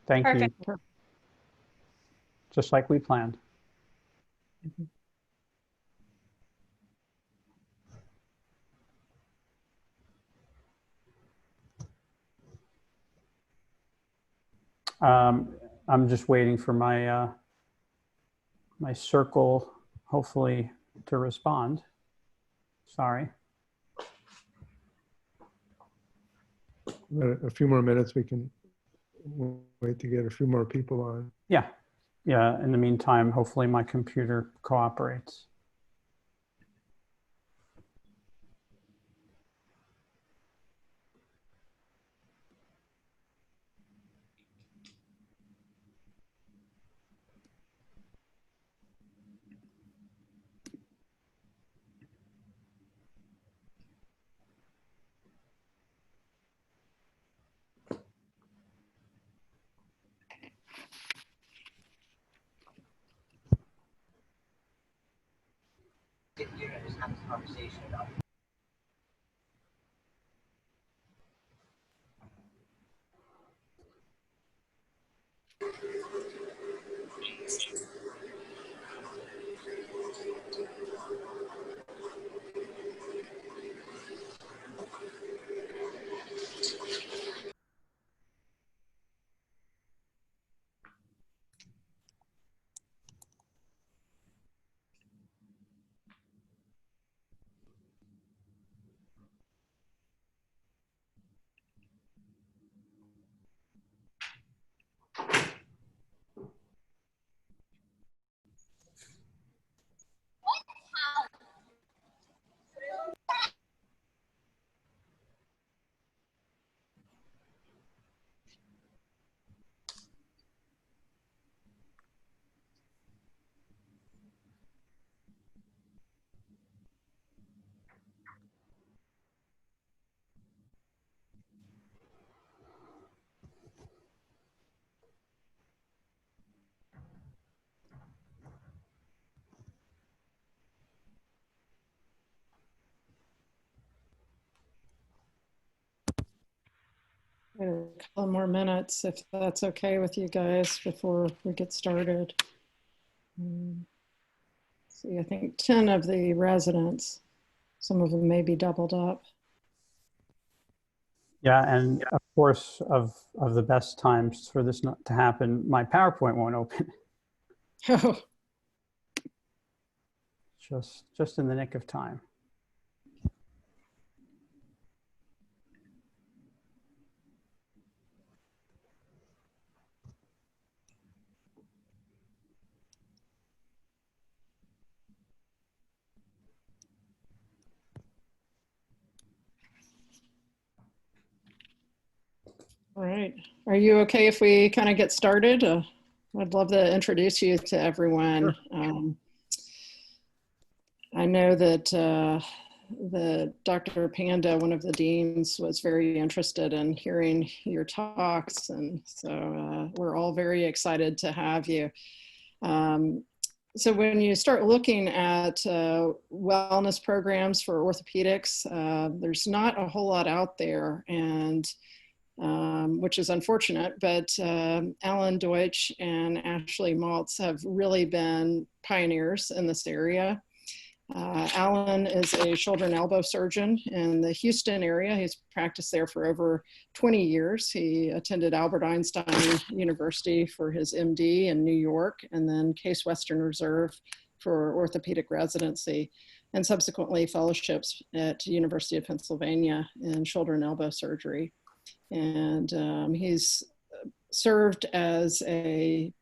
Thank you. Perfect. Just like we planned. I'm just waiting for my my circle, hopefully, to respond. Sorry. A few more minutes, we can wait to get a few more people on. Yeah. Yeah. In the meantime, hopefully my computer cooperates. Just have this conversation about A couple more minutes, if that's okay with you guys, before we get started. See, I think 10 of the residents, some of them may be doubled up. Yeah, and of course, of the best times for this not to happen, my PowerPoint won't open. Oh, Just in the nick of time. all right. Are you okay if we kind of get started? I'd love to introduce you to everyone. Sure. I know that Dr. Panda, one of the deans, was very interested in hearing your talks, and so we're all very excited to have you. So when you start looking at wellness programs for orthopedics, there's not a whole lot out there, and which is unfortunate, but Alan Deutsch and Ashley Maltz have really been pioneers in this area. Alan is a shoulder and elbow surgeon in the Houston area. He's practiced there for over 20 years. He attended Albert Einstein University for his MD in New York, and then Case Western Reserve for orthopedic residency, and subsequently fellowships at University of Pennsylvania in shoulder and elbow surgery. And he's served as a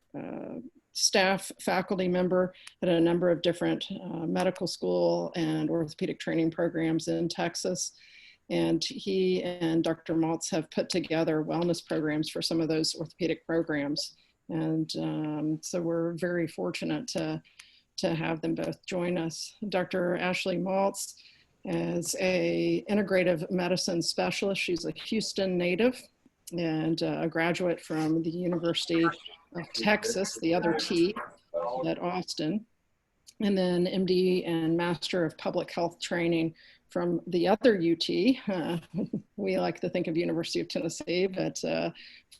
staff faculty member at a number of different medical school and orthopedic training programs in Texas. And he and Dr. Maltz have put together wellness programs for some of those orthopedic programs. And so we're very fortunate to have them both join us. Dr. Ashley Maltz is a integrative medicine specialist. She's a Houston native and a graduate from the University of Texas, the other T at Austin, and then MD and Master of Public Health Training from the other UT. We like to think of University of Tennessee, but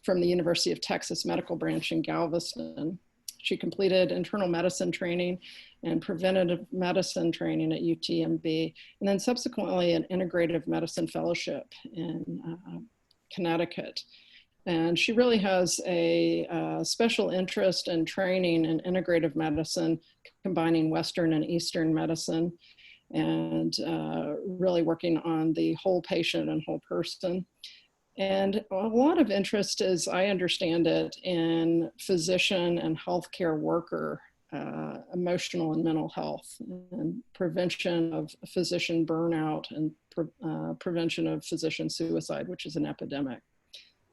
from the University of Texas Medical Branch in Galveston. She completed internal medicine training and preventative medicine training at UTMB, and then subsequently an integrative medicine fellowship in Connecticut. And she really has a special interest in training in integrative medicine, combining Western and Eastern medicine, and really working on the whole patient and whole person. And a lot of interest, as I understand it, in physician and healthcare worker emotional and mental health, and prevention of physician burnout, and prevention of physician suicide, which is an epidemic.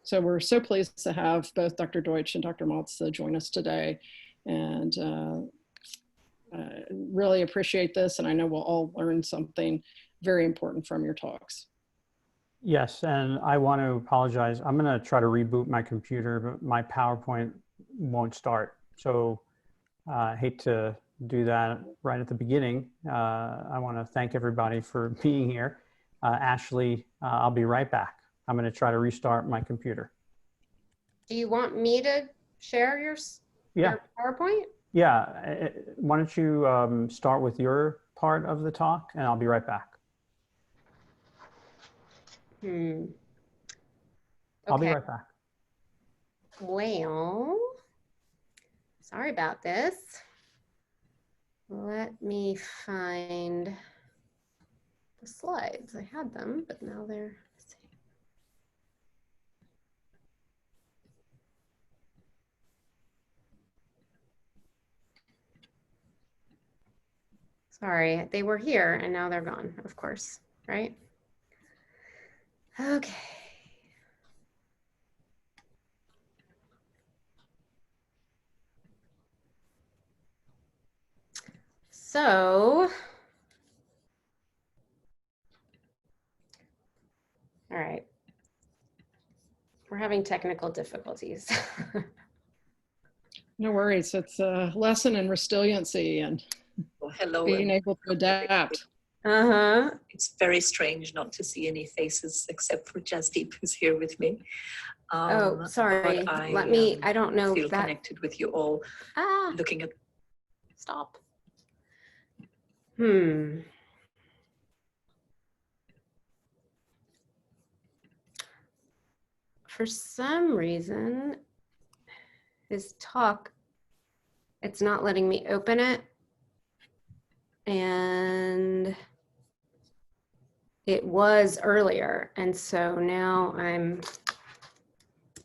So we're so pleased to have both Dr. Deutsch and Dr. Maltze join us today, and really appreciate this, and I know we'll all learn something very important from your talks. Yes, and I want to apologize. I'm going to try to reboot my computer, but my PowerPoint won't start. So I hate to do that right at the beginning. I want to thank everybody for being here. Ashley, I'll be right back. I'm going to try to restart my computer. Do you want me to share your PowerPoint? Yeah. Why don't you start with your part of the talk, and I'll be right back. Okay. I'll be right back. Well, sorry about this. Let me find the slides. I had them, but now they're missing. Sorry, they were here and now they're gone, of course, right? Okay. So, all right. We're having technical difficulties. No worries, it's a lesson in resiliency and being able to adapt. It's very strange not to see any faces except for Jasdeep, who's here with me. Oh, sorry. Let me, I don't know. Feel connected with you all. Looking at. Stop. For some reason, this talk, it's not letting me open it. And it was earlier. And so now I'm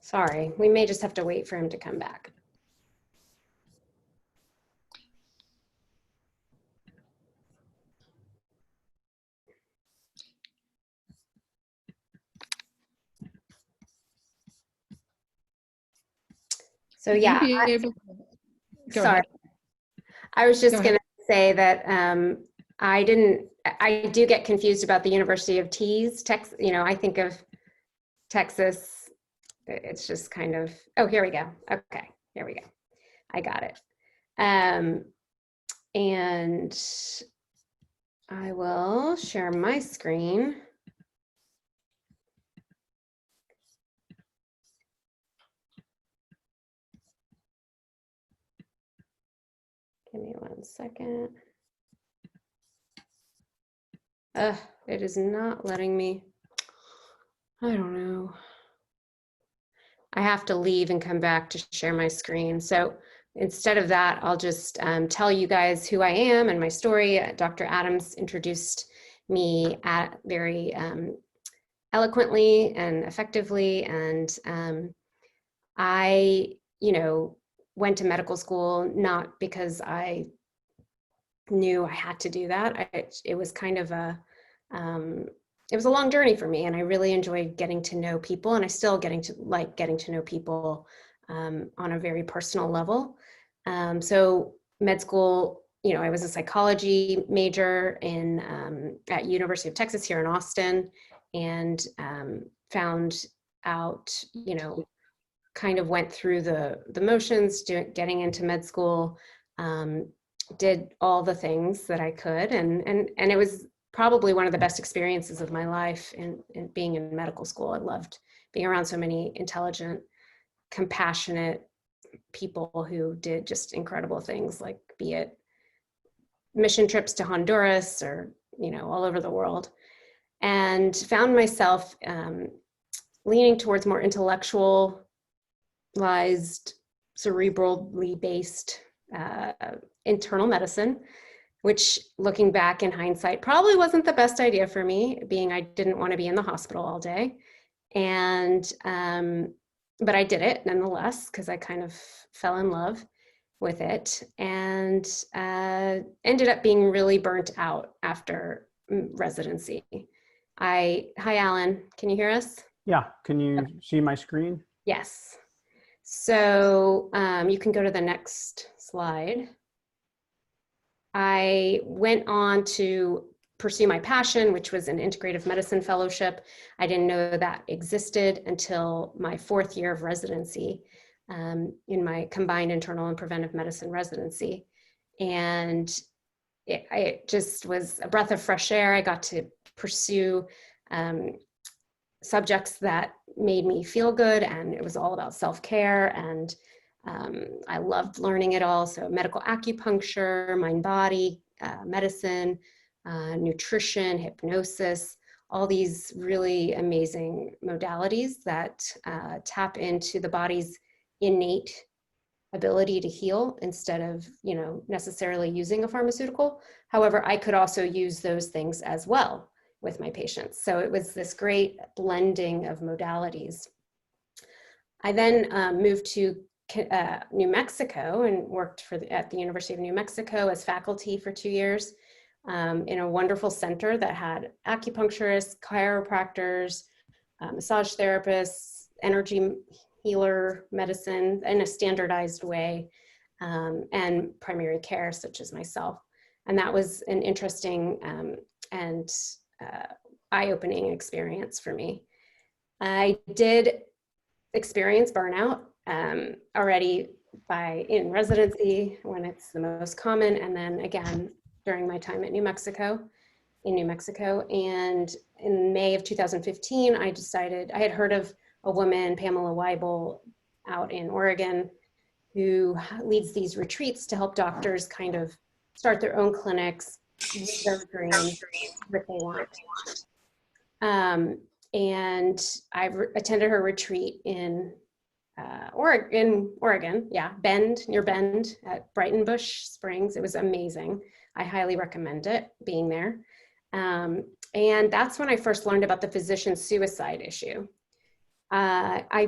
sorry. We may just have to wait for him to come back. So yeah, sorry. I was just going to say that I do get confused about the University of T's, you know, I think of Texas, it's just kind of, oh, here we go. Okay, here we go. I got it. And I will share my screen. Give me 1 second. It is not letting me. I don't know. I have to leave and come back to share my screen. So instead of that, I'll just tell you guys who I am and my story. Dr. Adams introduced me very eloquently and effectively. And I, you know, went to medical school, not because I knew I had to do that. It was kind of it was a long journey for me, and I really enjoyed getting to know people, and I still getting to know people on a very personal level. So med school, you know, I was a psychology major at University of Texas here in Austin, and found out, you know, kind of went through the motions, getting into med school, did all the things that I could, and it was probably one of the best experiences of my life in being in medical school. I loved being around so many intelligent, compassionate people who did just incredible things, like be it mission trips to Honduras or, all over the world, and found myself leaning towards more intellectualized, cerebrally based internal medicine, which, looking back in hindsight, probably wasn't the best idea for me, being I didn't want to be in the hospital all day. And but I did it nonetheless, because I kind of fell in love with it, and ended up being really burnt out after residency. Hi, Alan, can you hear us? Yeah, can you see my screen? Yes. So you can go to the next slide. I went on to pursue my passion, which was an integrative medicine fellowship. I didn't know that existed until my 4th year of residency, in my combined internal and preventive medicine residency. And it just was a breath of fresh air. I got to pursue subjects that made me feel good, and it was all about self-care, and I loved learning it all. So medical acupuncture, mind-body medicine, nutrition, hypnosis, all these really amazing modalities that tap into the body's innate ability to heal instead of, necessarily using a pharmaceutical. However, I could also use those things as well with my patients. So it was this great blending of modalities. I then moved to New Mexico and worked at the University of New Mexico as faculty for 2 years, in a wonderful center that had acupuncturists, chiropractors, massage therapists, energy healer medicine in a standardized way, and primary care, such as myself. And that was an interesting and eye-opening experience for me. I did experience burnout already in residency, when it's the most common, and then again during my time at New Mexico. And in May of 2015, I decided, I had heard of a woman, Pamela Weibel, out in Oregon, who leads these retreats to help doctors kind of start their own clinics with their dreams that they want. And I attended her retreat in Oregon, near Bend at Brighton Bush Springs. It was amazing. I highly recommend it, being there. And that's when I first learned about the physician suicide issue. I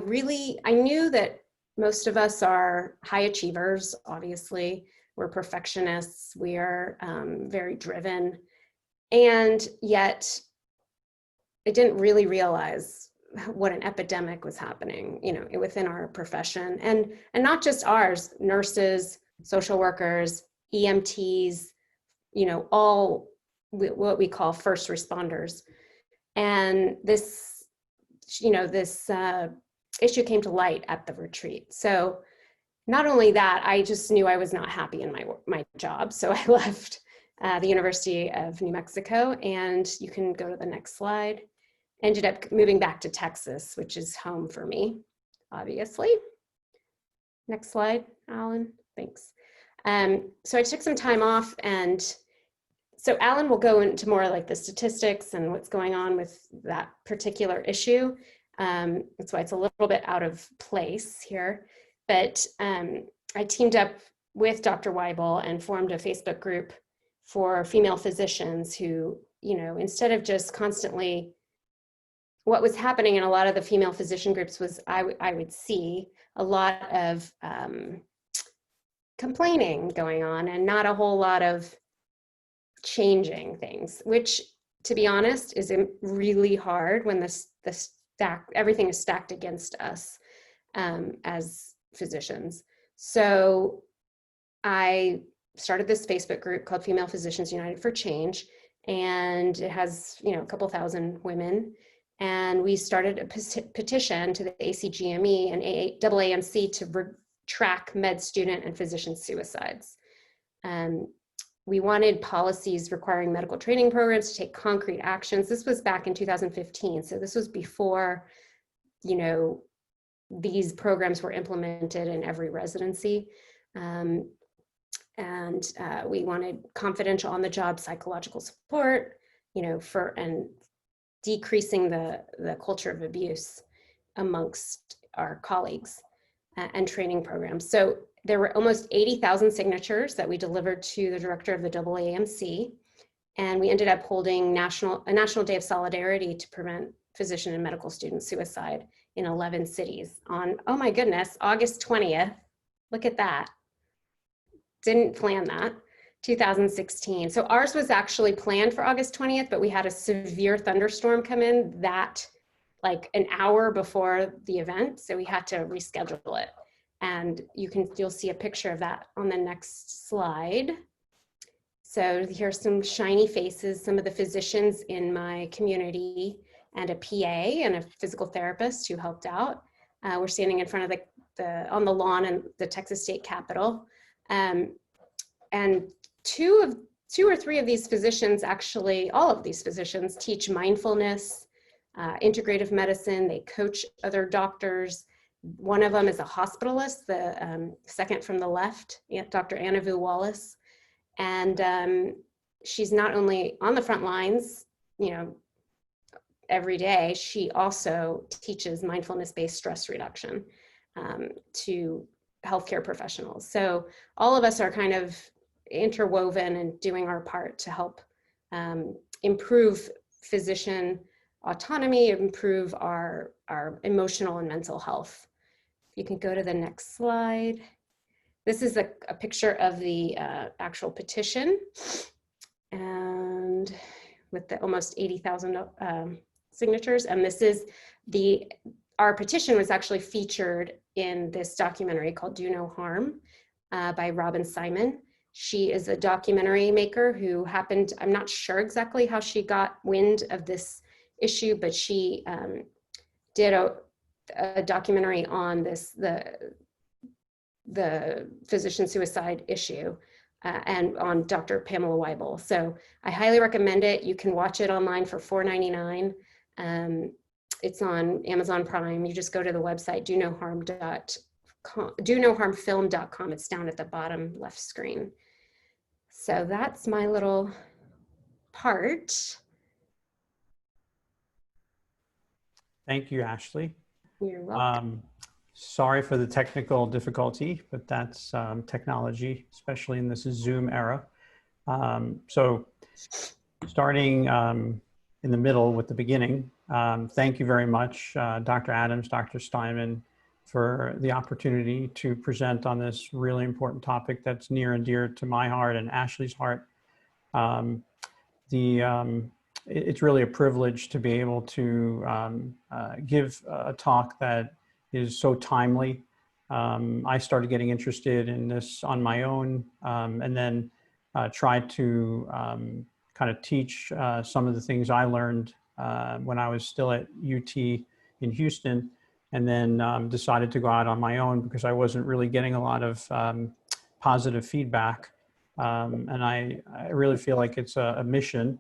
knew that most of us are high achievers, obviously. We're perfectionists, we are very driven, and yet I didn't really realize what an epidemic was happening, within our profession, and not just ours, nurses, social workers, EMTs, all what we call first responders. And this issue came to light at the retreat. So not only that, I just knew I was not happy in my job. So I left the University of New Mexico, and you can go to the next slide. Ended up moving back to Texas, which is home for me, obviously. Next slide, Alan, thanks. So I took some time off, and so Alan will go into more like the statistics and what's going on with that particular issue. That's why it's a little bit out of place here. But I teamed up with Dr. Weibel and formed a Facebook group for female physicians who, instead of just constantly, what was happening in a lot of the female physician groups was I would see a lot of complaining going on and not a whole lot of changing things, which, to be honest, is really hard when everything is stacked against us as physicians. So I started this Facebook group called Female Physicians United for Change, and it has a couple thousand women. And we started a petition to the ACGME and AAMC to track med student and physician suicides. we wanted policies requiring medical training programs to take concrete actions. This was back in 2015. So this was before, you know, these programs were implemented in every residency. We wanted confidential on-the-job psychological support, you know, and decreasing the culture of abuse amongst our colleagues and training programs. So there were almost 80,000 signatures that we delivered to the director of the AAMC, and we ended up holding a National Day of Solidarity to prevent physician and medical student suicide in 11 cities on, oh my goodness, August 20th. Look at that. Didn't plan that. 2016. So ours was actually planned for August 20th, but we had a severe thunderstorm come in that like an hour before the event. So we had to reschedule it. And you'll see a picture of that on the next slide. So here's some shiny faces, some of the physicians in my community and a PA and a physical therapist who helped out. We're standing in front of on the lawn in the Texas State Capitol. And two or three of these physicians, actually, all of these physicians teach mindfulness, integrative medicine. They coach other doctors. One of them is a hospitalist, the second from the left, Dr. Anna Vu Wallace. And she's not only on the front lines, you know, every day, she also teaches mindfulness-based stress reduction to healthcare professionals. So all of us are kind of interwoven and doing our part to help improve physician autonomy, improve our emotional and mental health. You can go to the next slide. This is a picture of the actual petition, and with the almost 80,000 signatures. And this is our petition was actually featured in this documentary called Do No Harm by Robin Simon. She is a documentary maker who happened, I'm not sure exactly how she got wind of this issue, but she did a documentary on the physician suicide issue and on Dr. Pamela Weibel. So I highly recommend it. You can watch it online for $4.99. It's on Amazon Prime. You just go to the website, donoharmfilm.com. It's down at the bottom left screen. So that's my little part. Thank you, Ashley. You're welcome. Sorry for the technical difficulty, but that's technology, especially in this Zoom era. So starting in the middle with the beginning, thank you very much, Dr. Adams, Dr. Steinman, for the opportunity to present on this really important topic that's near and dear to my heart and Ashley's heart. It's really a privilege to be able to give a talk that is so timely. I started getting interested in this on my own, and then tried to kind of teach some of the things I learned when I was still at UT in Houston, and then decided to go out on my own because I wasn't really getting a lot of positive feedback. And I really feel like it's a mission.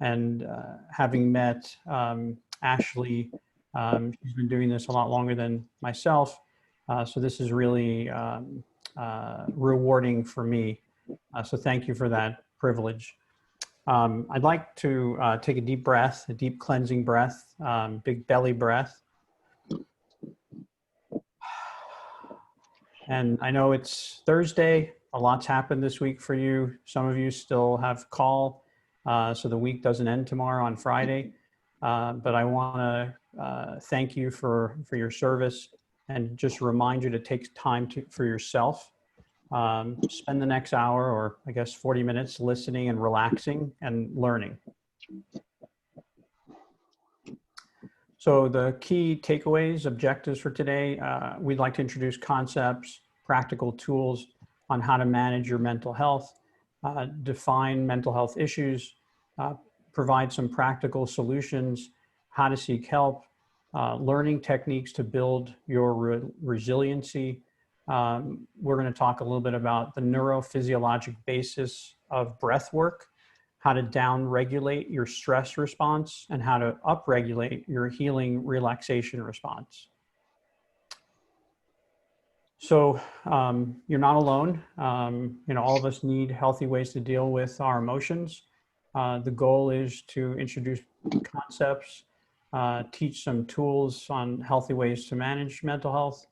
And having met Ashley, she's been doing this a lot longer than myself. So this is really rewarding for me. So thank you for that privilege. I'd like to take a deep breath, a deep cleansing breath, big belly breath. And I know it's Thursday. A lot's happened this week for you. Some of you still have call, so the week doesn't end tomorrow on Friday. But I want to thank you for your service and just remind you to take time for yourself. Spend the next hour, or I guess 40 minutes, listening and relaxing and learning. So the key takeaways, objectives for today, we'd like to introduce concepts, practical tools on how to manage your mental health, define mental health issues, provide some practical solutions, how to seek help, learning techniques to build your resiliency, We're going to talk a little bit about the neurophysiologic basis of breath work, how to down-regulate your stress response, and how to up-regulate your healing relaxation response. So you're not alone. All of us need healthy ways to deal with our emotions. The goal is to introduce concepts, teach some tools on healthy ways to manage mental health.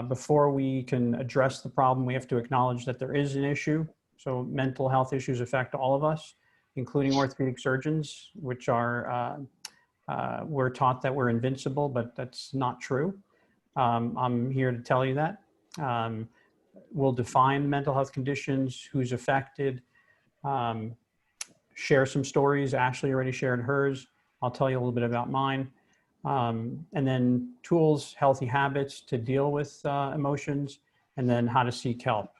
Before we can address the problem, we have to acknowledge that there is an issue. So mental health issues affect all of us, including orthopedic surgeons, which are, we're taught that we're invincible, but that's not true. I'm here to tell you that. We'll define mental health conditions, who's affected, share some stories. Ashley already shared hers. I'll tell you a little bit about mine. And then tools, healthy habits to deal with emotions, and then how to seek help.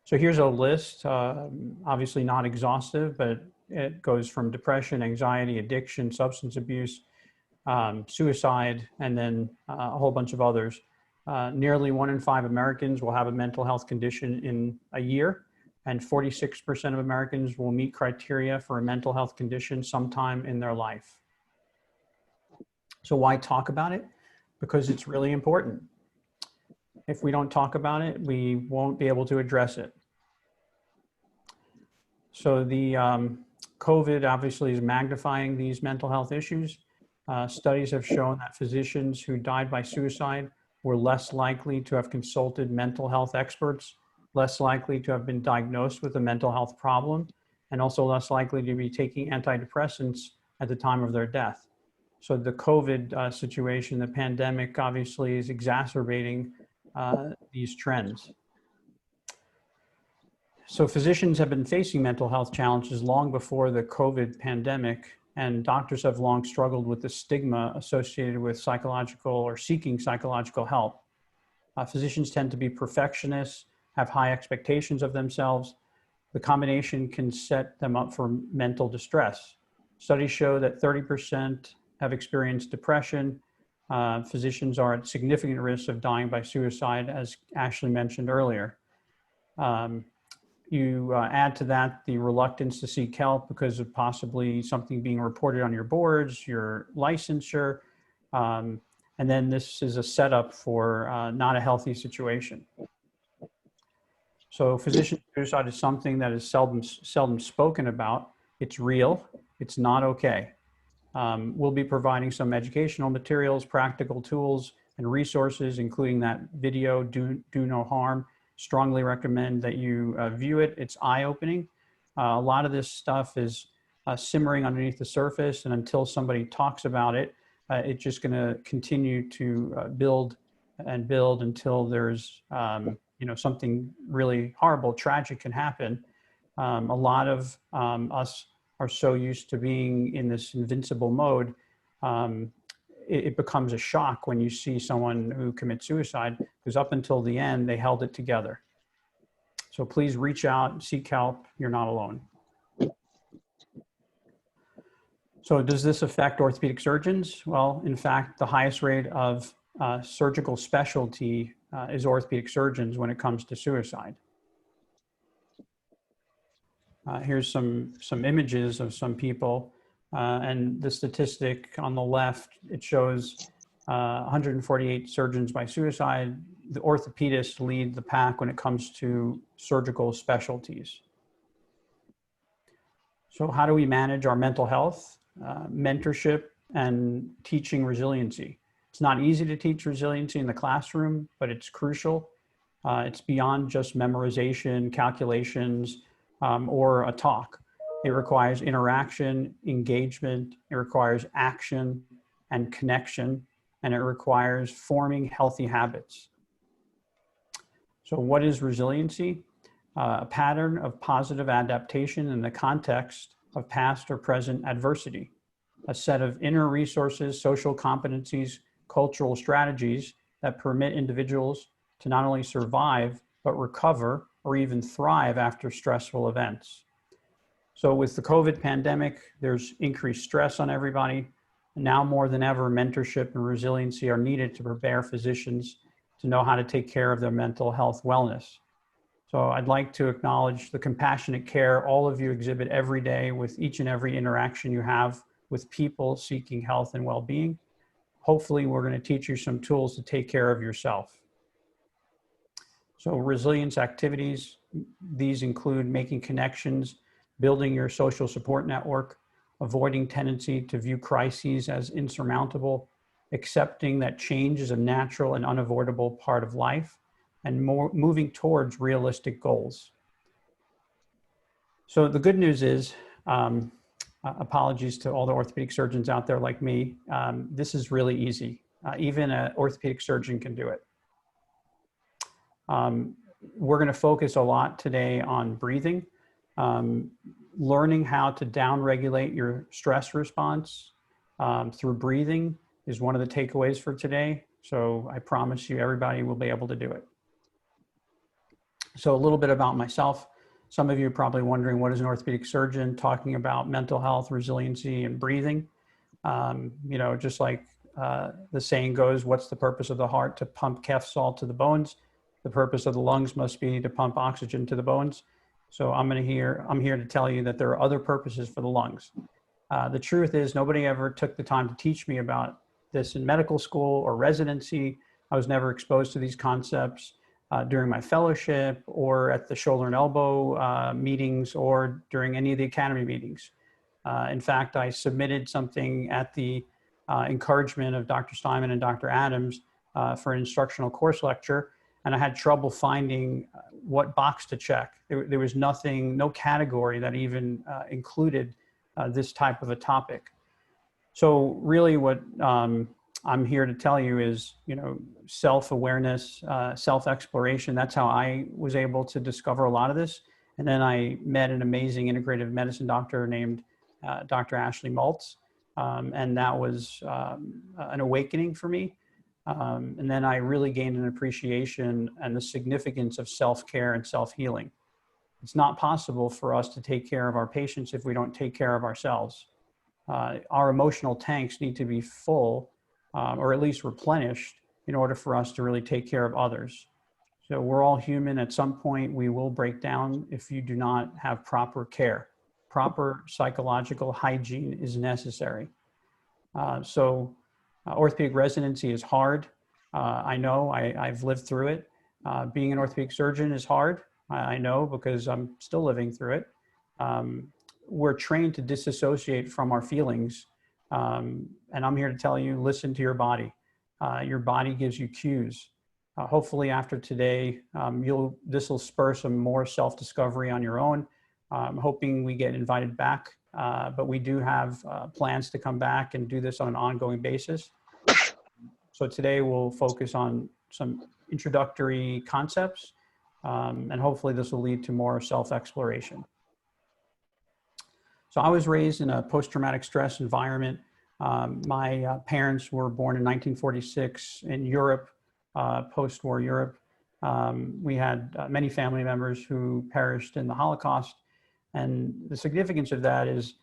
So here's a list, obviously not exhaustive, but it goes from depression, anxiety, addiction, substance abuse, suicide, and then a whole bunch of others. Nearly 1 in 5 Americans will have a mental health condition in a year, and 46% of Americans will meet criteria for a mental health condition sometime in their life. So why talk about it? Because it's really important. If we don't talk about it, we won't be able to address it. So the COVID obviously is magnifying these mental health issues. Studies have shown that physicians who died by suicide were less likely to have consulted mental health experts, less likely to have been diagnosed with a mental health problem, and also less likely to be taking antidepressants at the time of their death. So the COVID situation, the pandemic, obviously is exacerbating these trends. So physicians have been facing mental health challenges long before the COVID pandemic, and doctors have long struggled with the stigma associated with psychological or seeking psychological help. Physicians tend to be perfectionists, have high expectations of themselves. The combination can set them up for mental distress. Studies show that 30% have experienced depression. Physicians are at significant risk of dying by suicide, as Ashley mentioned earlier. You add to that the reluctance to seek help because of possibly something being reported on your boards, your licensure, and then this is a setup for not a healthy situation. So physician suicide is something that is seldom spoken about. It's real. It's not okay. We'll be providing some educational materials, practical tools, and resources, including that video, Do No Harm. Strongly recommend that you view it. It's eye-opening. A lot of this stuff is simmering underneath the surface, and until somebody talks about it, it's just going to continue to build and build until there's something really horrible, tragic can happen. A lot of us are so used to being in this invincible mode, it becomes a shock when you see someone who commits suicide, because up until the end, they held it together. So please reach out, seek help. You're not alone. So does this affect orthopedic surgeons? Well, in fact, the highest rate of surgical specialty is orthopedic surgeons when it comes to suicide. Here's some images of some people. And the statistic on the left, it shows 148 surgeons by suicide. The orthopedists lead the pack when it comes to surgical specialties. So how do we manage our mental health? Mentorship and teaching resiliency. It's not easy to teach resiliency in the classroom, but it's crucial. It's beyond just memorization, calculations, or a talk. It requires interaction, engagement, it requires action and connection, and it requires forming healthy habits. So what is resiliency? A pattern of positive adaptation in the context of past or present adversity, a set of inner resources, social competencies, cultural strategies that permit individuals to not only survive, but recover or even thrive after stressful events. So with the COVID pandemic, there's increased stress on everybody. Now more than ever, mentorship and resiliency are needed to prepare physicians to know how to take care of their mental health wellness. So I'd like to acknowledge the compassionate care all of you exhibit every day with each and every interaction you have with people seeking health and well-being. Hopefully, we're going to teach you some tools to take care of yourself. So resilience activities, these include making connections, building your social support network, avoiding tendency to view crises as insurmountable, accepting that change is a natural and unavoidable part of life, and moving towards realistic goals. So the good news is, apologies to all the orthopedic surgeons out there like me, this is really easy. Even an orthopedic surgeon can do it. We're going to focus a lot today on breathing, learning how to downregulate your stress response through breathing is one of the takeaways for today. So I promise you everybody will be able to do it. So a little bit about myself. Some of you are probably wondering, what is an orthopedic surgeon talking about mental health, resiliency, and breathing? You know, just like the saying goes, what's the purpose of the heart? To pump calf salt to the bones. The purpose of the lungs must be to pump oxygen to the bones. So I'm here to tell you that there are other purposes for the lungs. The truth is, nobody ever took the time to teach me about this in medical school or residency. I was never exposed to these concepts during my fellowship or at the shoulder and elbow meetings or during any of the academy meetings. In fact, I submitted something at the encouragement of Dr. Steinman and Dr. Adams for an instructional course lecture, and I had trouble finding what box to check. There was nothing, no category that even included this type of a topic. So really what I'm here to tell you is, you know, self-awareness, self-exploration. That's how I was able to discover a lot of this. And then I met an amazing integrative medicine doctor named Dr. Ashley Maltz. And that was an awakening for me. And then I really gained an appreciation and the significance of self-care and self-healing. It's not possible for us to take care of our patients if we don't take care of ourselves. Our emotional tanks need to be full or at least replenished in order for us to really take care of others. So we're all human. At some point, we will break down if you do not have proper care. Proper psychological hygiene is necessary. Orthopedic residency is hard. I know, I've lived through it. Being an orthopedic surgeon is hard. I know because I'm still living through it. We're trained to disassociate from our feelings. And I'm here to tell you, listen to your body. Your body gives you cues. Hopefully after today, this will spur some more self-discovery on your own. I'm hoping we get invited back, but we do have plans to come back and do this on an ongoing basis. So today we'll focus on some introductory concepts, and hopefully this will lead to more self-exploration. So I was raised in a post-traumatic stress environment. My parents were born in 1946 in Europe, post-war Europe. We had many family members who perished in the Holocaust. And the significance of that is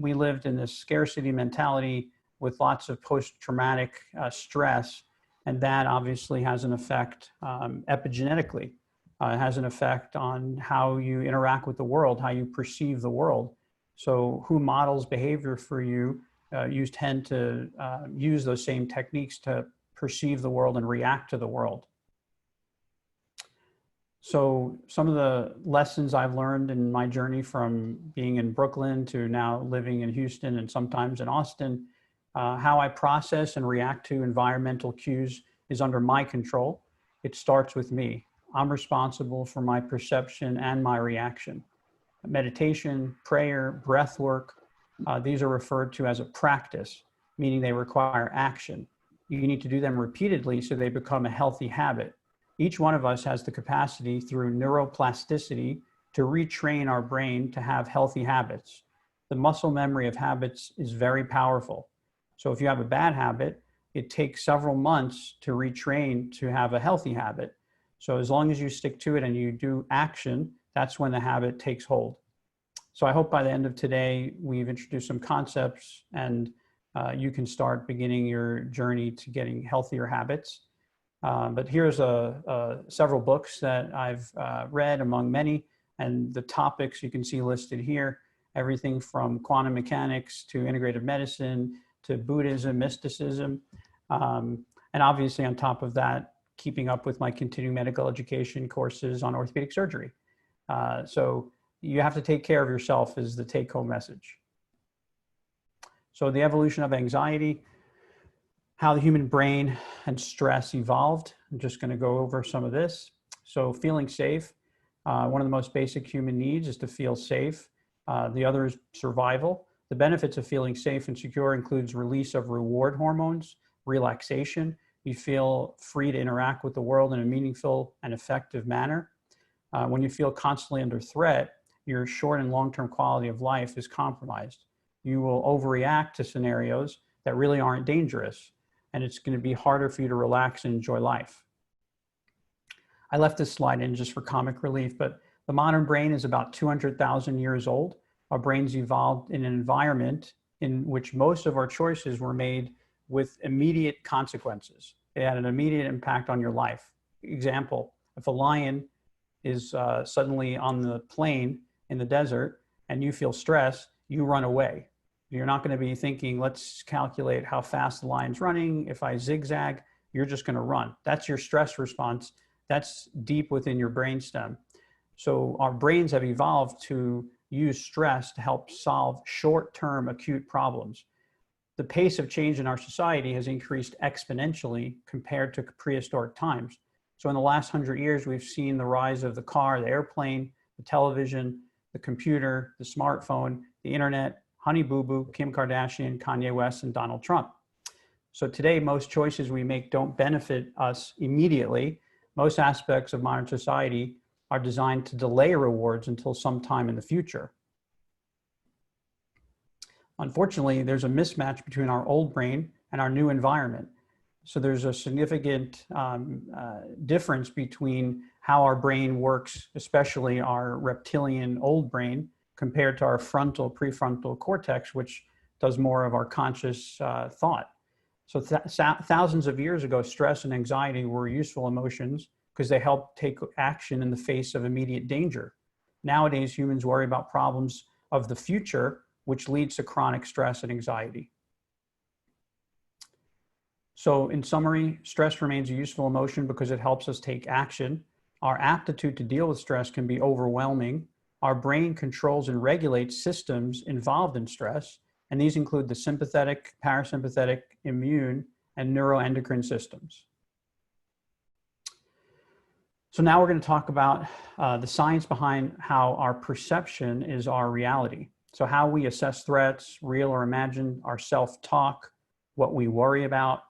we lived in this scarcity mentality with lots of post-traumatic stress. And that obviously has an effect epigenetically. It has an effect on how you interact with the world, how you perceive the world. So who models behavior for you, you tend to use those same techniques to perceive the world and react to the world. So some of the lessons I've learned in my journey from being in Brooklyn to now living in Houston and sometimes in Austin, how I process and react to environmental cues is under my control. It starts with me. I'm responsible for my perception and my reaction. Meditation, prayer, breath work, these are referred to as a practice, meaning they require action. You need to do them repeatedly so they become a healthy habit. Each one of us has the capacity through neuroplasticity to retrain our brain to have healthy habits. The muscle memory of habits is very powerful. So if you have a bad habit, it takes several months to retrain to have a healthy habit. So as long as you stick to it and you do action, that's when the habit takes hold. So I hope by the end of today, we've introduced some concepts and you can start beginning your journey to getting healthier habits. But here's several books that I've read among many, and the topics you can see listed here, everything from quantum mechanics to integrative medicine to Buddhism, mysticism, and obviously on top of that, keeping up with my continuing medical education courses on orthopedic surgery. So you have to take care of yourself is the take-home message. So the evolution of anxiety, how the human brain and stress evolved. I'm just going to go over some of this. So feeling safe, one of the most basic human needs is to feel safe. The other is survival. The benefits of feeling safe and secure includes release of reward hormones, relaxation. You feel free to interact with the world in a meaningful and effective manner. When you feel constantly under threat, your short and long-term quality of life is compromised. You will overreact to scenarios that really aren't dangerous, and it's going to be harder for you to relax and enjoy life. I left this slide in just for comic relief, but the modern brain is about 200,000 years old. Our brains evolved in an environment in which most of our choices were made with immediate consequences. It had an immediate impact on your life. Example, if a lion is suddenly on the plain in the desert and you feel stress, you run away. You're not going to be thinking, let's calculate how fast the lion's running. If I zigzag, you're just going to run. That's your stress response. That's deep within your brainstem. So our brains have evolved to use stress to help solve short-term acute problems. The pace of change in our society has increased exponentially compared to prehistoric times. So in the last 100 years, we've seen the rise of the car, the airplane, the television, the computer, the smartphone, the internet, Honey Boo Boo, Kim Kardashian, Kanye West, and Donald Trump. So today, most choices we make don't benefit us immediately. Most aspects of modern society are designed to delay rewards until sometime in the future. Unfortunately, there's a mismatch between our old brain and our new environment. So there's a significant difference between how our brain works, especially our reptilian old brain, compared to our frontal prefrontal cortex, which does more of our conscious thought. So thousands of years ago, stress and anxiety were useful emotions because they help take action in the face of immediate danger. Nowadays, humans worry about problems of the future, which leads to chronic stress and anxiety. So in summary, stress remains a useful emotion because it helps us take action. Our aptitude to deal with stress can be overwhelming. Our brain controls and regulates systems involved in stress, and these include the sympathetic, parasympathetic, immune, and neuroendocrine systems. So now we're going to talk about the science behind how our perception is our reality. So how we assess threats, real or imagined, our self-talk, what we worry about,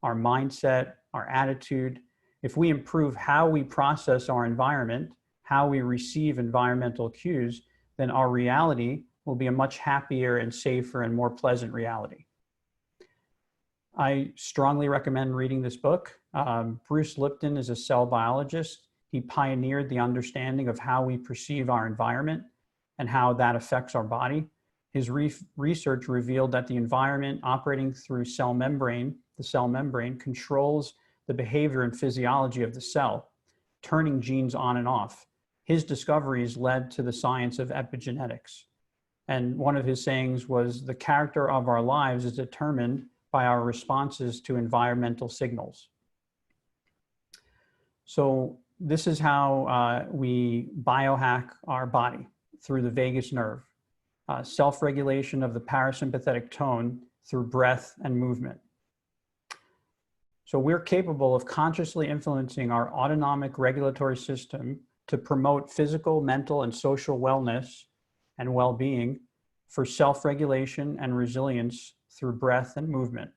our mindset, our attitude. If we improve how we process our environment, how we receive environmental cues, then our reality will be a much happier and safer and more pleasant reality. I strongly recommend reading this book. Bruce Lipton is a cell biologist. He pioneered the understanding of how we perceive our environment and how that affects our body. His research revealed that the environment operating through the cell membrane controls the behavior and physiology of the cell, turning genes on and off. His discoveries led to the science of epigenetics. And one of his sayings was, the character of our lives is determined by our responses to environmental signals. So this is how we biohack our body through the vagus nerve, self-regulation of the parasympathetic tone through breath and movement. So we're capable of consciously influencing our autonomic regulatory system to promote physical, mental, and social wellness and well-being for self-regulation and resilience through breath and movement.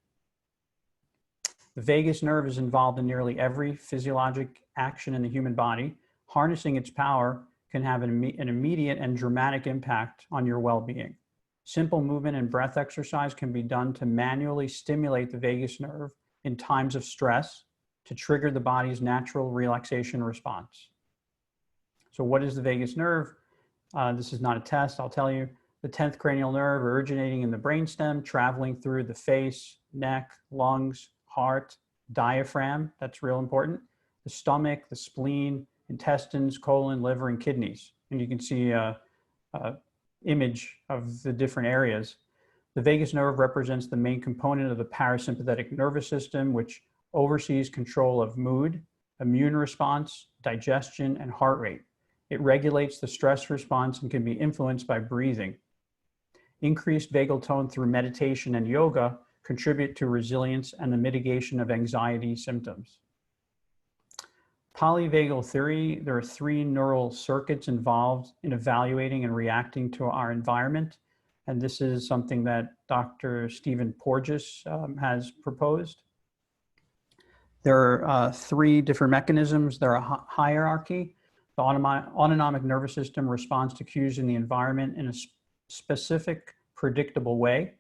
The vagus nerve is involved in nearly every physiologic action in the human body. Harnessing its power can have an immediate and dramatic impact on your well-being. Simple movement and breath exercise can be done to manually stimulate the vagus nerve in times of stress to trigger the body's natural relaxation response. So what is the vagus nerve? This is not a test, I'll tell you. The 10th cranial nerve originating in the brainstem, traveling through the face, neck, lungs, heart, diaphragm, that's real important, the stomach, the spleen, intestines, colon, liver, and kidneys. And you can see a image of the different areas. The vagus nerve represents the main component of the parasympathetic nervous system, which oversees control of mood, immune response, digestion, and heart rate. It regulates the stress response and can be influenced by breathing. Increased vagal tone through meditation and yoga contribute to resilience and the mitigation of anxiety symptoms. Polyvagal theory, there are 3 neural circuits involved in evaluating and reacting to our environment. And this is something that Dr. Stephen Porges has proposed. There are 3 different mechanisms. There are hierarchy. The autonomic nervous system responds to cues in the environment in a specific, predictable way.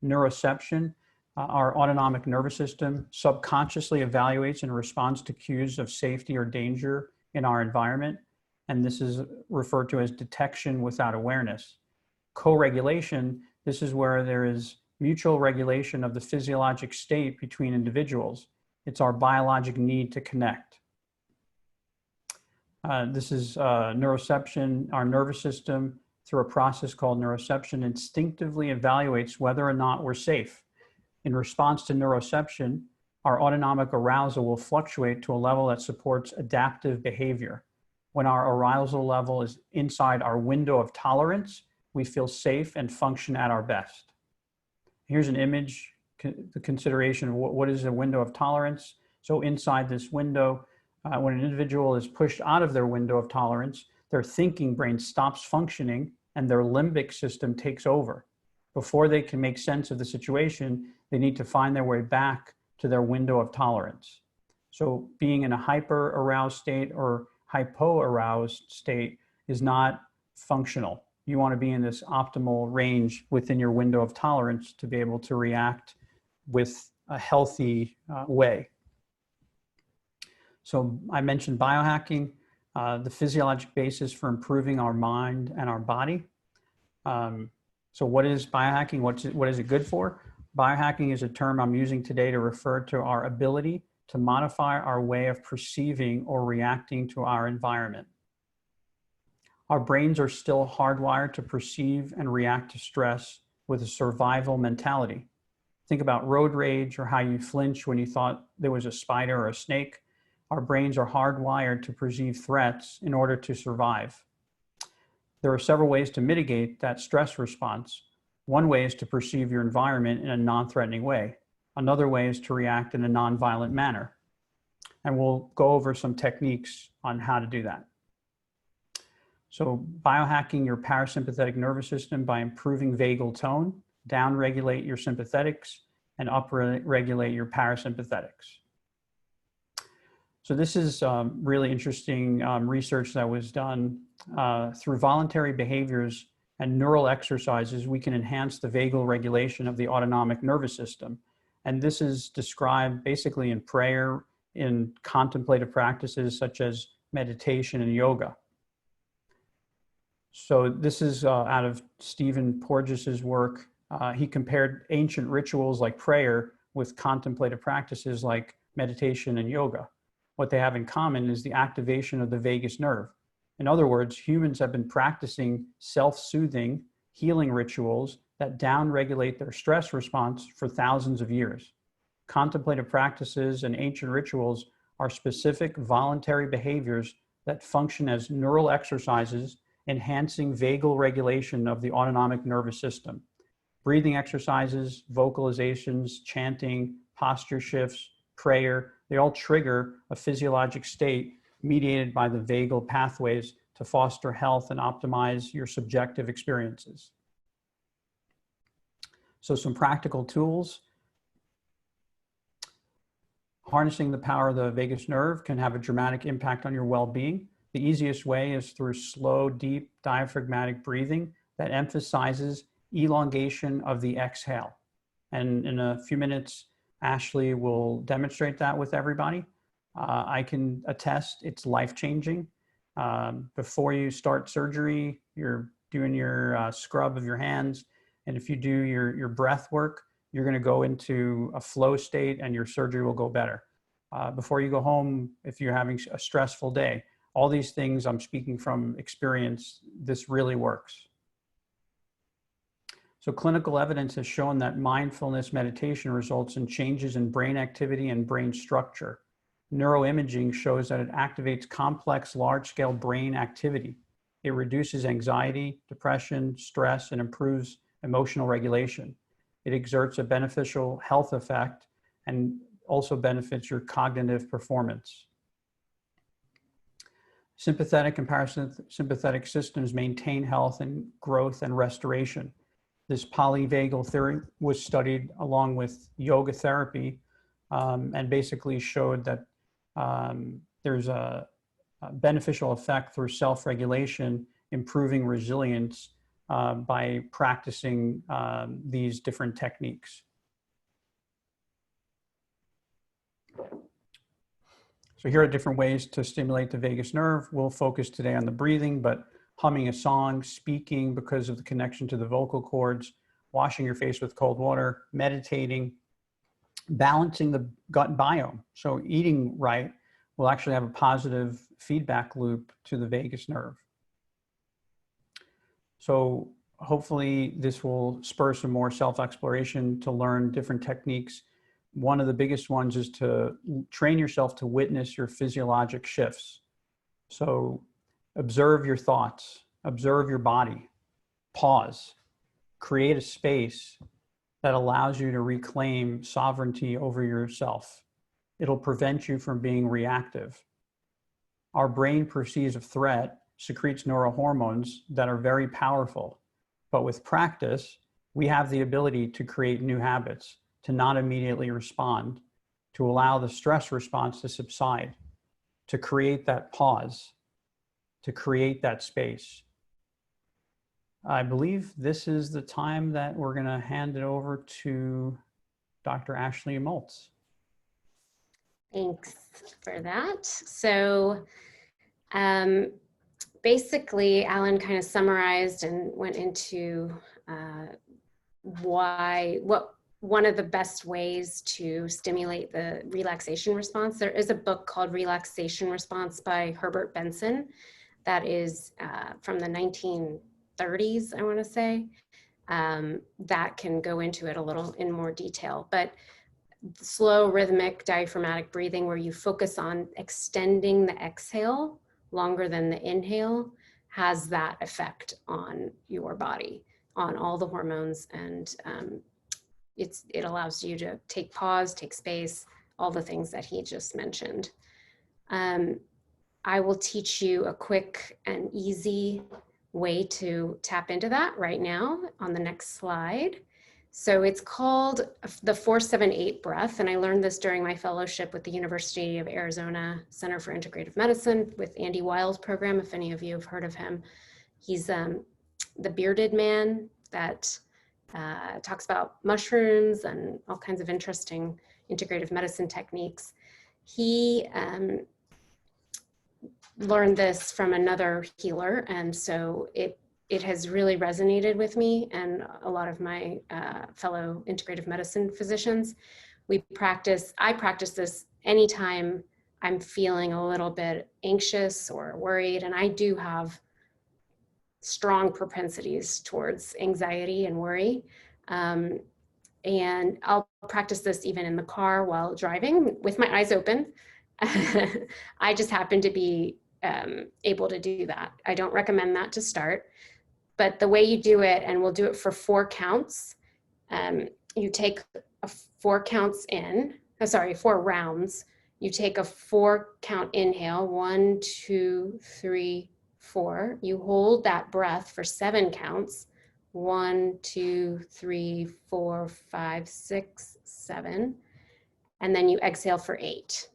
Neuroception, our autonomic nervous system subconsciously evaluates and responds to cues of safety or danger in our environment. And this is referred to as detection without awareness. Co-regulation, this is where there is mutual regulation of the physiologic state between individuals. It's our biologic need to connect. This is neuroception. Our nervous system, through a process called neuroception, instinctively evaluates whether or not we're safe. In response to neuroception, our autonomic arousal will fluctuate to a level that supports adaptive behavior. When our arousal level is inside our window of tolerance, we feel safe and function at our best. Here's an image, the consideration of what is a window of tolerance. So inside this window, when an individual is pushed out of their window of tolerance, their thinking brain stops functioning and their limbic system takes over. Before they can make sense of the situation, they need to find their way back to their window of tolerance. So being in a hyper-aroused state or hypo-aroused state is not functional. You want to be in this optimal range within your window of tolerance to be able to react with a healthy way. So I mentioned biohacking, the physiologic basis for improving our mind and our body. So what is biohacking? What is it good for? Biohacking is a term I'm using today to refer to our ability to modify our way of perceiving or reacting to our environment. Our brains are still hardwired to perceive and react to stress with a survival mentality. Think about road rage or how you flinch when you thought there was a spider or a snake. Our brains are hardwired to perceive threats in order to survive. There are several ways to mitigate that stress response. One way is to perceive your environment in a non-threatening way. Another way is to react in a non-violent manner. And we'll go over some techniques on how to do that. So biohacking your parasympathetic nervous system by improving vagal tone, down-regulate your sympathetics, and up-regulate your parasympathetics. So this is really interesting research that was done through voluntary behaviors and neural exercises. We can enhance the vagal regulation of the autonomic nervous system. And this is described basically in prayer, in contemplative practices such as meditation and yoga. So this is out of Stephen Porges's work. He compared ancient rituals like prayer with contemplative practices like meditation and yoga. What they have in common is the activation of the vagus nerve. In other words, humans have been practicing self-soothing healing rituals that down-regulate their stress response for thousands of years. Contemplative practices and ancient rituals are specific voluntary behaviors that function as neural exercises, enhancing vagal regulation of the autonomic nervous system. Breathing exercises, vocalizations, chanting, posture shifts, prayer, they all trigger a physiologic state mediated by the vagal pathways to foster health and optimize your subjective experiences. So some practical tools. Harnessing the power of the vagus nerve can have a dramatic impact on your well-being. The easiest way is through slow, deep, diaphragmatic breathing that emphasizes elongation of the exhale. And in a few minutes, Ashley will demonstrate that with everybody. I can attest it's life-changing. Before you start surgery, you're doing your scrub of your hands. And if you do your breath work, you're going to go into a flow state and your surgery will go better. Before you go home, if you're having a stressful day, all these things, I'm speaking from experience, this really works. So clinical evidence has shown that mindfulness meditation results in changes in brain activity and brain structure. Neuroimaging shows that it activates complex, large-scale brain activity. It reduces anxiety, depression, stress, and improves emotional regulation. It exerts a beneficial health effect and also benefits your cognitive performance. Sympathetic and parasympathetic systems maintain health and growth and restoration. This polyvagal theory was studied along with yoga therapy and basically showed that there's a beneficial effect through self-regulation, improving resilience by practicing these different techniques. So here are different ways to stimulate the vagus nerve. We'll focus today on the breathing, but humming a song, speaking because of the connection to the vocal cords, washing your face with cold water, meditating, balancing the gut biome. So eating right will actually have a positive feedback loop to the vagus nerve. So hopefully this will spur some more self-exploration to learn different techniques. One of the biggest ones is to train yourself to witness your physiologic shifts. So observe your thoughts, observe your body, pause, create a space that allows you to reclaim sovereignty over yourself. It'll prevent you from being reactive. Our brain perceives a threat, secretes neurohormones that are very powerful. But with practice, we have the ability to create new habits, to not immediately respond, to allow the stress response to subside, to create that pause, to create that space. I believe this is the time that we're going to hand it over to Dr. Ashley Maltz. Thanks for that. So basically, Alan kind of summarized and went into one of the best ways to stimulate the relaxation response. There is a book called Relaxation Response by Herbert Benson that is from the 1930s, I want to say, that can go into it a little in more detail. But slow rhythmic diaphragmatic breathing, where you focus on extending the exhale longer than the inhale, has that effect on your body, on all the hormones, and it allows you to take pause, take space, all the things that he just mentioned. I will teach you a quick and easy way to tap into that right now on the next slide. So it's called the 4-7-8 breath, and I learned this during my fellowship with the University of Arizona Center for Integrative Medicine with Andy Weil's program, if any of you have heard of him. He's the bearded man that talks about mushrooms and all kinds of interesting integrative medicine techniques. He learned this from another healer, and so it has really resonated with me and a lot of my fellow integrative medicine physicians. I practice this anytime I'm feeling a little bit anxious or worried, and I do have strong propensities towards anxiety and worry. And I'll practice this even in the car while driving with my eyes open. I just happen to be able to do that. I don't recommend that to start, but the way you do it, and we'll do it for 4 counts. You take 4 rounds. You take a 4 count inhale, 1, 2, 3, 4. You hold that breath for 7 counts. 1, 2, 3, 4, 5, 6, 7. And then you exhale for 8.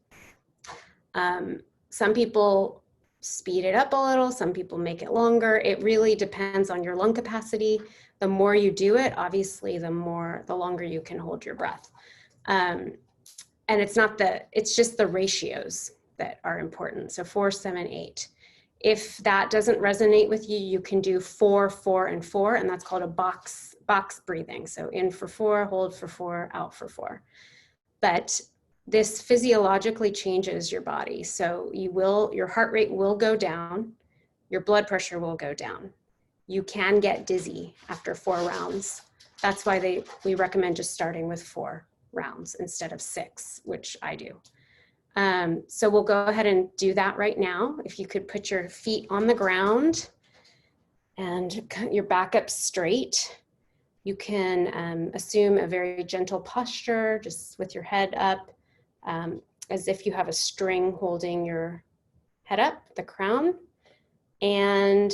Some people speed it up a little, some people make it longer. It really depends on your lung capacity. The more you do it, obviously, the longer you can hold your breath. And it's just the ratios that are important. So 4, 7, 8. If that doesn't resonate with you, you can do 4, 4, and 4, and that's called a box breathing. So in for 4, hold for 4, out for 4. But this physiologically changes your body. So your heart rate will go down, your blood pressure will go down. You can get dizzy after 4 rounds. That's why we recommend just starting with 4 rounds instead of 6, which I do. So we'll go ahead and do that right now. If you could put your feet on the ground and your back up straight. You can assume a very gentle posture, just with your head up, as if you have a string holding your head up, the crown. And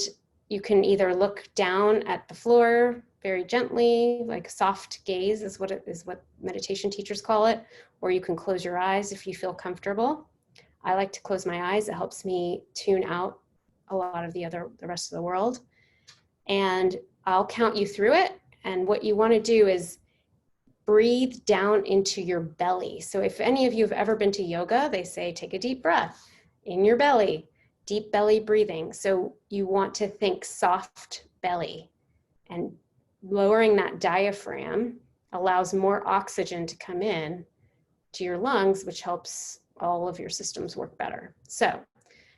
you can either look down at the floor very gently, like soft gaze is what meditation teachers call it, or you can close your eyes if you feel comfortable. I like to close my eyes. It helps me tune out a lot of the rest of the world. And I'll count you through it. And what you want to do is breathe down into your belly. So if any of you have ever been to yoga, they say take a deep breath in your belly, deep belly breathing. So you want to think soft belly, and lowering that diaphragm allows more oxygen to come in to your lungs, which helps all of your systems work better. So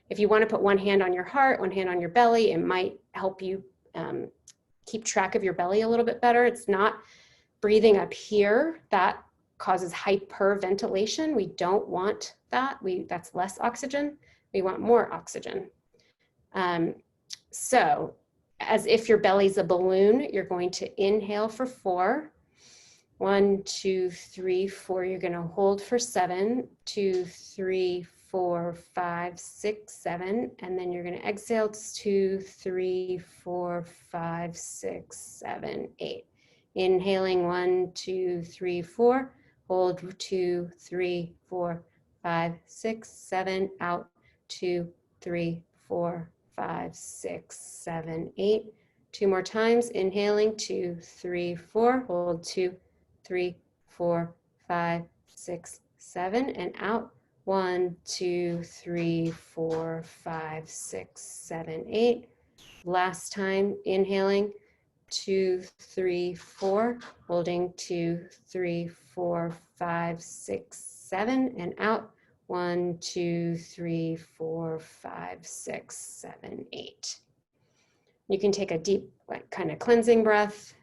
if you want to put one hand on your heart, one hand on your belly, it might help you keep track of your belly a little bit better. It's not breathing up here. That causes hyperventilation. We don't want that. That's less oxygen. We want more oxygen. So as if your belly's a balloon, you're going to inhale for 4. 1, 2, 3, 4. You're going to hold for 7. 2, 3, 4, 5, 6, 7. And then you're going to exhale 2, 3, 4, 5, 6, 7, 8. Inhaling 1, 2, 3, 4. Hold 2, 3, 4, 5, 6, 7. Out 2, 3, 4, 5, 6, 7, 8. 2 more times. Inhaling 2, 3, 4. Hold 2, 3, 4, 5, 6, 7. And out 1, 2, 3, 4, 5, 6, 7, 8. Last time. Inhaling 2, 3, 4. Holding 2, 3, 4, 5, 6, 7. And out 1, 2, 3, 4, 5, 6, 7, 8. You can take a deep, kind of cleansing breath,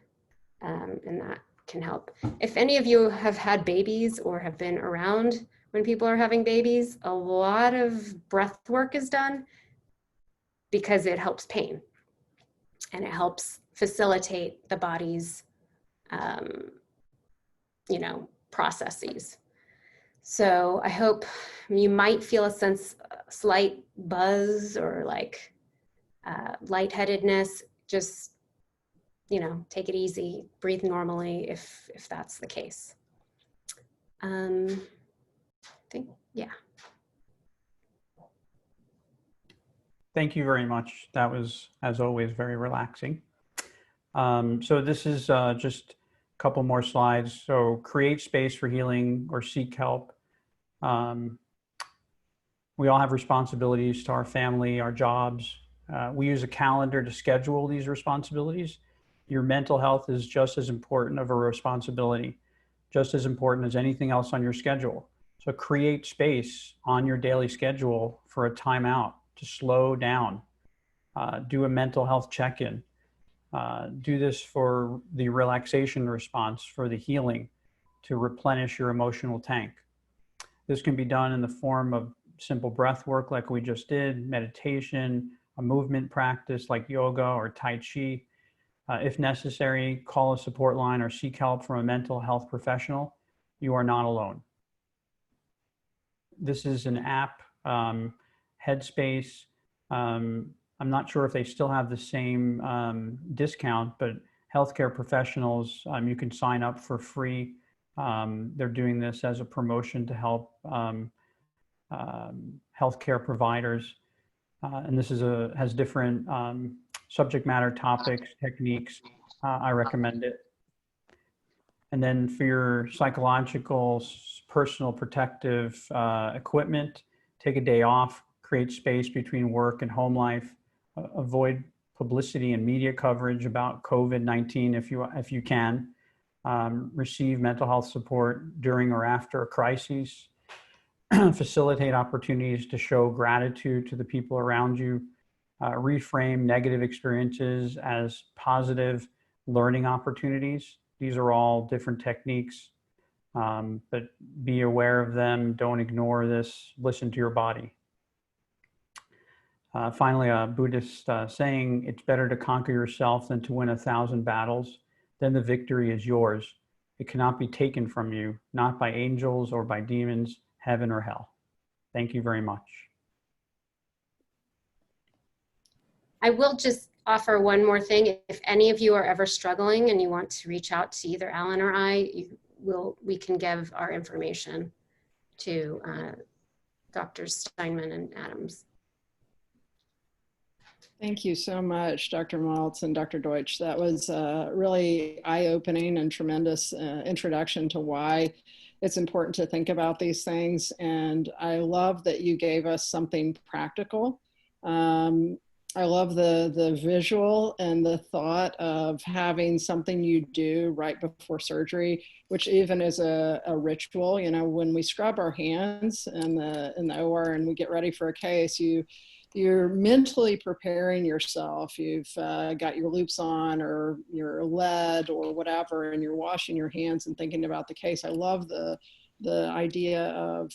and that can help. If any of you have had babies or have been around when people are having babies, a lot of breath work is done because it helps pain and it helps facilitate the body's, processes. So I hope you might feel a slight buzz or lightheadedness. Just, take it easy, breathe normally if that's the case. Yeah. Thank you very much. That was, as always, very relaxing. So this is just a couple more slides. So create space for healing or seek help. We all have responsibilities to our family, our jobs. We use a calendar to schedule these responsibilities. Your mental health is just as important of a responsibility, just as important as anything else on your schedule. So create space on your daily schedule for a timeout, to slow down, do a mental health check-in, do this for the relaxation response, for the healing, to replenish your emotional tank. This can be done in the form of simple breath work like we just did, meditation, a movement practice like yoga or Tai Chi. If necessary, call a support line or seek help from a mental health professional. You are not alone. This is an app, Headspace. I'm not sure if they still have the same discount, but healthcare professionals, you can sign up for free. They're doing this as a promotion to help healthcare providers. And this has different subject matter topics, techniques. I recommend it. And then for your psychological, personal protective equipment, take a day off, create space between work and home life, avoid publicity and media coverage about COVID-19 if you can, receive mental health support during or after a crisis, facilitate opportunities to show gratitude to the people around you, reframe negative experiences as positive learning opportunities. These are all different techniques, but be aware of them. Don't ignore this. Listen to your body. Finally, a Buddhist saying, it's better to conquer yourself than to win 1,000 battles. Then the victory is yours. It cannot be taken from you, not by angels or by demons, heaven or hell. Thank you very much. I will just offer one more thing. If any of you are ever struggling and you want to reach out to either Alan or I, we can give our information to Drs. Steinman and Adams. Thank you so much, Dr. Maltz and Dr. Deutsch. That was a really eye-opening and tremendous introduction to why it's important to think about these things. And I love that you gave us something practical. I love the visual and the thought of having something you do right before surgery, which even is a ritual. You know, when we scrub our hands in the OR and we get ready for a case, you're mentally preparing yourself. You've got your loops on or your lead or whatever, and you're washing your hands and thinking about the case. I love the idea of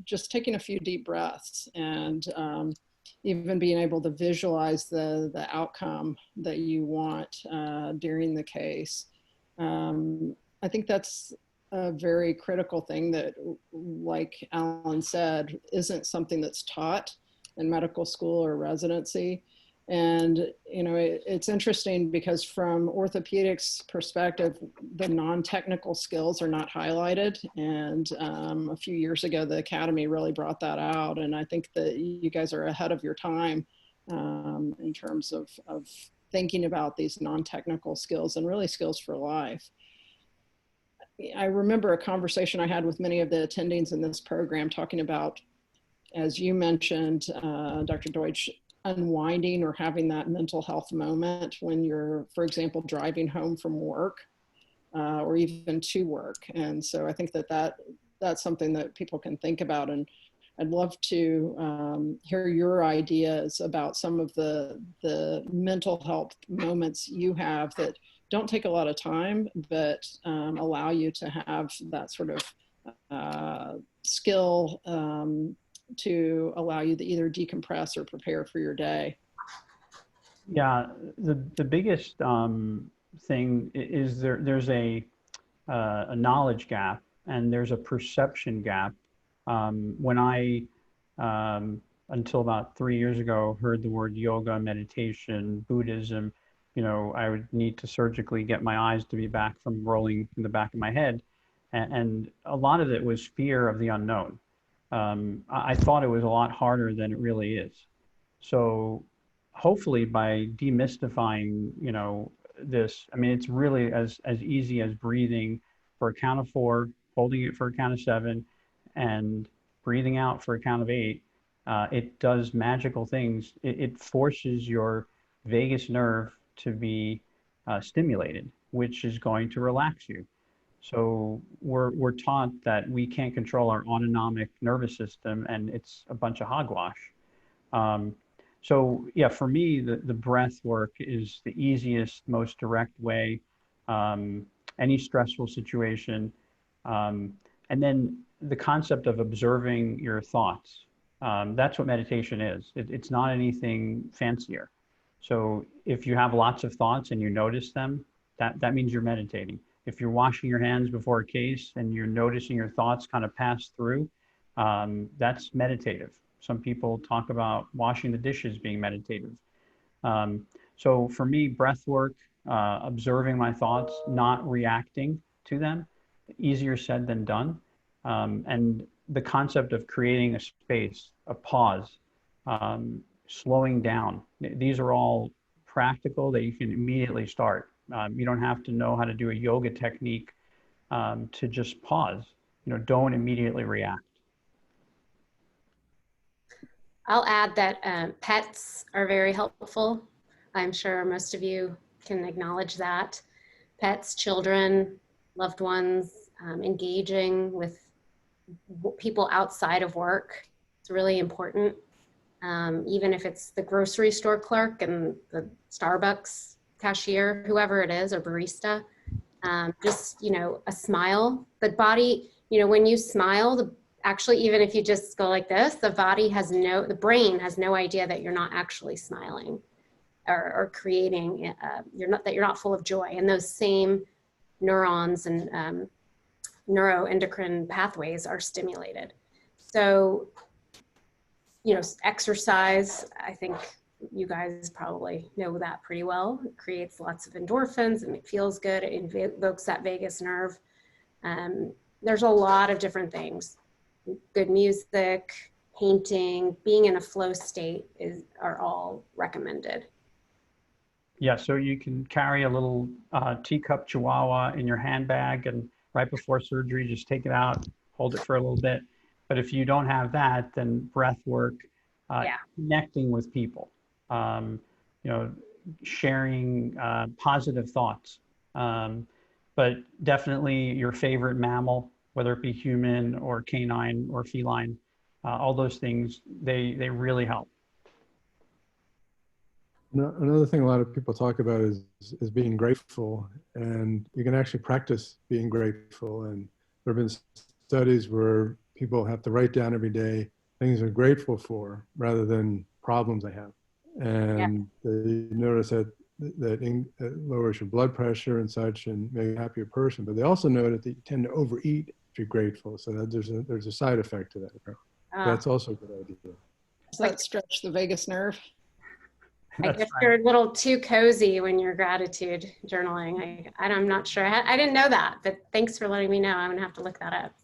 just taking a few deep breaths and even being able to visualize the outcome that you want during the case. I think that's a very critical thing that, like Alan said, isn't something that's taught in medical school or residency. And, you know, it's interesting because from orthopedics perspective, the non-technical skills are not highlighted. And a few years ago, the Academy really brought that out. And I think that you guys are ahead of your time in terms of thinking about these non-technical skills and really skills for life. I remember a conversation I had with many of the attendings in this program talking about, as you mentioned, Dr. Deutsch, unwinding or having that mental health moment when you're, for example, driving home from work or even to work. And so I think that's something that people can think about. And I'd love to hear your ideas about some of the mental health moments you have that don't take a lot of time, but allow you to have that sort of skill to allow you to either decompress or prepare for your day. Yeah, the biggest thing is there's a knowledge gap and there's a perception gap. When I, until about 3 years ago, heard the word yoga, meditation, Buddhism, you know, I would need to surgically get my eyes to be back from rolling in the back of my head. And a lot of it was fear of the unknown. I thought it was a lot harder than it really is. So hopefully by demystifying, you know, this, I mean, it's really as easy as breathing for a count of 4, holding it for a count of 7, and breathing out for a count of 8. It does magical things. It forces your vagus nerve to be stimulated, which is going to relax you. So we're taught that we can't control our autonomic nervous system, and it's a bunch of hogwash. So yeah, for me, the breath work is the easiest, most direct way. Any stressful situation, and then the concept of observing your thoughts. That's what meditation is. It's not anything fancier. So if you have lots of thoughts and you notice them, that means you're meditating. If you're washing your hands before a case and you're noticing your thoughts kind of pass through, that's meditative. Some people talk about washing the dishes being meditative. So for me, breath work, observing my thoughts, not reacting to them, easier said than done. And the concept of creating a space, a pause, slowing down. These are all practical that you can immediately start. You don't have to know how to do a yoga technique to just pause. You know, don't immediately react. I'll add that pets are very helpful. I'm sure most of you can acknowledge that. Pets, children, loved ones, engaging with people outside of work. It's really important. Even if it's the grocery store clerk and the Starbucks cashier, whoever it is, or barista, just, you know, a smile. The body, you know, when you smile, actually, even if you just go like this, the brain has no idea that you're not actually smiling or creating, that you're not full of joy. And those same neurons and neuroendocrine pathways are stimulated. So, you know, exercise, I think you guys probably know that pretty well. It creates lots of endorphins and it feels good. It invokes that vagus nerve. There's a lot of different things. Good music, painting, being in a flow state are all recommended. Yeah, so you can carry a little teacup chihuahua in your handbag, and right before surgery, just take it out, hold it for a little bit. But if you don't have that, then breath work, connecting with people, you know, sharing positive thoughts. But definitely your favorite mammal, whether it be human or canine or feline, all those things, they really help. Another thing a lot of people talk about is being grateful, and you can actually practice being grateful. And there have been studies where people have to write down every day things they're grateful for rather than problems they have. And they notice that it lowers your blood pressure and such and makes you a happier person. But they also note that you tend to overeat if you're grateful. So that there's a side effect to that. That's also a good idea. Does that stretch the vagus nerve? I guess you're a little too cozy when you're gratitude journaling. I'm not sure. I didn't know that, but thanks for letting me know. I'm gonna have to look that up.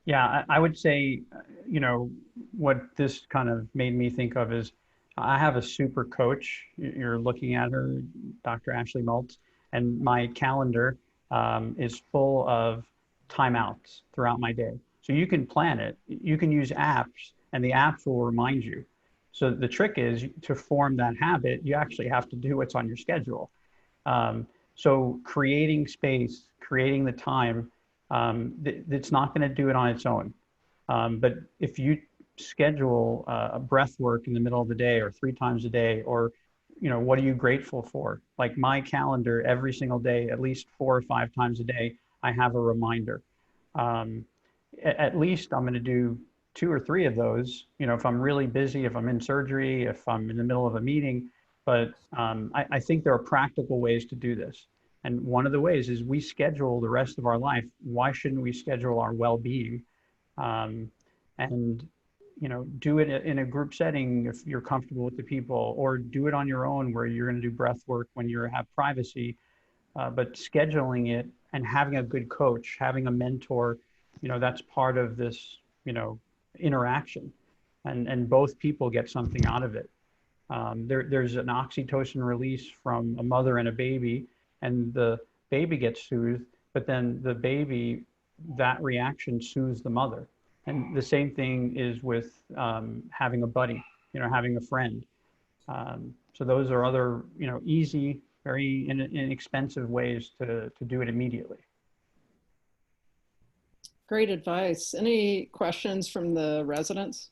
Yeah, I would say, you know, what this kind of made me think of is I have a super coach. You're looking at her, Dr. Ashley Maltz, and my calendar is full of timeouts throughout my day. So you can plan it. You can use apps, and the apps will remind you. So the trick is to form that habit, you actually have to do what's on your schedule. So creating space, creating the time, it's not going to do it on its own. But if you schedule a breath work in the middle of the day or 3 times a day, or, you know, what are you grateful for? Like my calendar, every single day, at least 4 or 5 times a day, I have a reminder. At least I'm going to do 2 or 3 of those, you know, if I'm really busy, if I'm in surgery, if I'm in the middle of a meeting. But I think there are practical ways to do this. And one of the ways is we schedule the rest of our life. Why shouldn't we schedule our well-being? And, you know, do it in a group setting if you're comfortable with the people, or do it on your own where you're going to do breath work when you have privacy. But scheduling it and having a good coach, having a mentor, you know, that's part of this, you know, interaction, and both people get something out of it. There's an oxytocin release from a mother and a baby, and the baby gets soothed, but then the baby, that reaction soothes the mother. And the same thing is with having a buddy, you know, having a friend. So those are other, you know, easy, very inexpensive ways to do it immediately. Great advice. Any questions from the residents?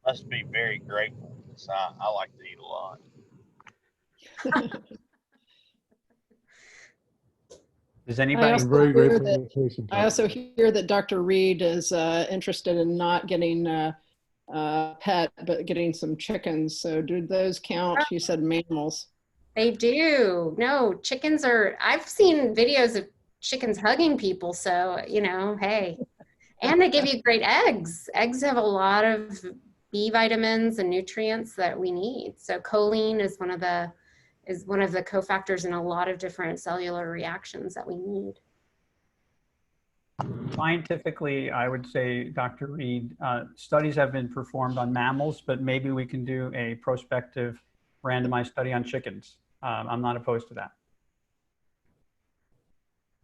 Must be very grateful because I like to eat a lot. Does anybody? I'm very grateful that, for the patient. I also hear that Dr. Reed is interested in not getting a pet, but getting some chickens. So do those count? You said mammals. They do. No, chickens are, I've seen videos of chickens hugging people. So, you know, hey, and they give you great eggs. Eggs have a lot of B vitamins and nutrients that we need. So choline is one of the cofactors in a lot of different cellular reactions that we need. Scientifically, I would say, Dr. Reed, studies have been performed on mammals, but maybe we can do a prospective randomized study on chickens. I'm not opposed to that.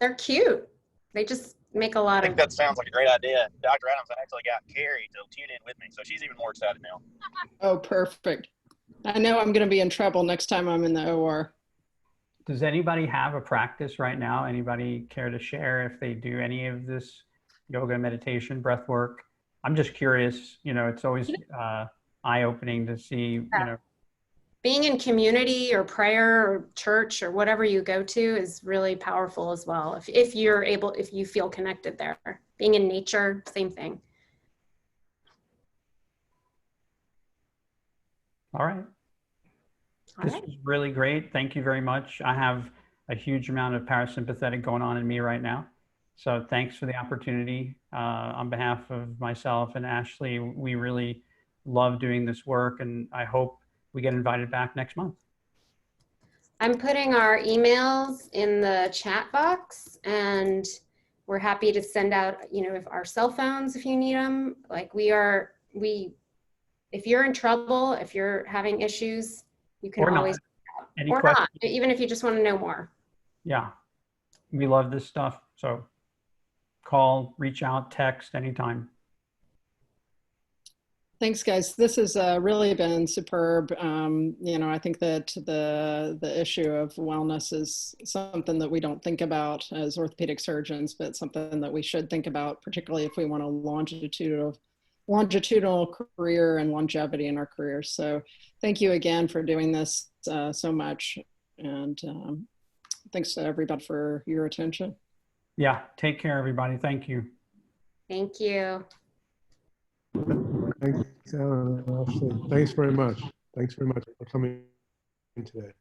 They're cute. They just make a I lot think of. that sounds like a great idea. Dr. Adams actually got Carrie to tune in with me, so she's even more excited now. Oh, perfect. I know I'm going to be in trouble next time I'm in the OR. Does anybody have a practice right now? Anybody care to share if they do any of this yoga, meditation, breath work? I'm just curious, you know, it's always eye-opening to see, you know. Being in community or prayer or church or whatever you go to is really powerful as well. If you're able, if you feel connected there. Being in nature, same thing. All right. This was really great. Thank you very much. I have a huge amount of parasympathetic going on in me right now. So thanks for the opportunity. On behalf of myself and Ashley, we really love doing this work, and I hope we get invited back next month. I'm putting our emails in the chat box, and we're happy to send out, you know, if our cell phones, if you need them. Like if you're in trouble, if you're having issues, you can always, or not, even if you just want to know more. Yeah. We love this stuff. So call, reach out, text anytime. Thanks, guys. This has really been superb. You know, I think that the issue of wellness is something that we don't think about as orthopedic surgeons, but something that we should think about, particularly if we want a longitudinal career and longevity in our careers. So thank you again for doing this so much. And thanks to everybody for your attention. Yeah, take care, everybody. Thank you. Thank you. Thanks, Ashley. Thanks very much. Thanks very much for coming today.